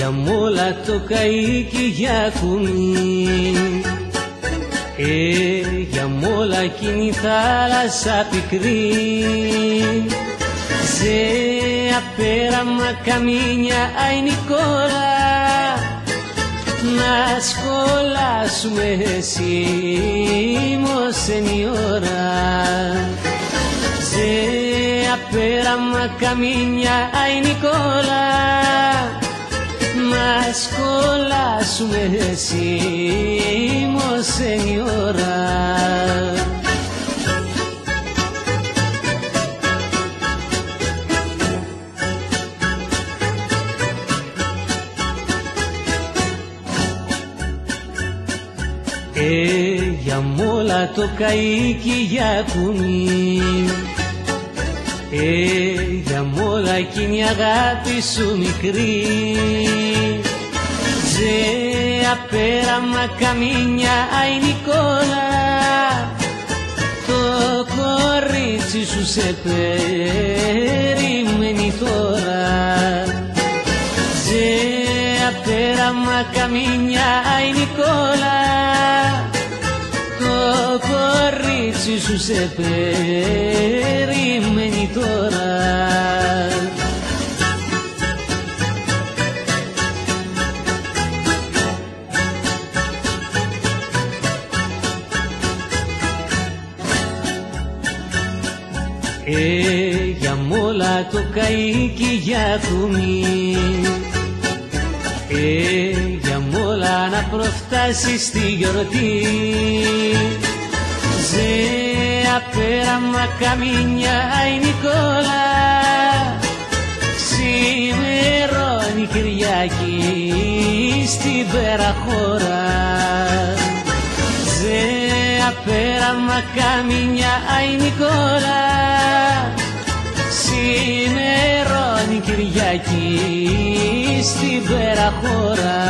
για μόλα το καΐκι για κουνί, για μόλα εκείνη η θάλασσα πικρή, σε απέραμα καμίνια αι Νικόλα, να σκολάσουμε σήμως εν η ώρα. Σε απέραμα καμίνια αι Νικόλα, να σκολάσουμε σήμως εν η ώρα. Για μόλα το καΐκι για κουνί, για μόλα εκείνη η αγάπη σου μικρή, σε απέραμα καμίνια αι Νικόλα, το κορίτσι σου σε περιμένει τώρα. Σε απέραμα καμίνια αι Νικόλα, το κορίτσι σου σε περιμένει τώρα. Για μόλα το καΐκι για κουνί, για μόλα να προφτάσεις στη γιορτή, σε απέραμα καμίνια αι Νικόλα, ξημερώνει Κυριακή στην Περαχώρα. Σε απέραμα καμίνια αι Νικόλα, ξημερώνει Κυριακή στην Περαχώρα.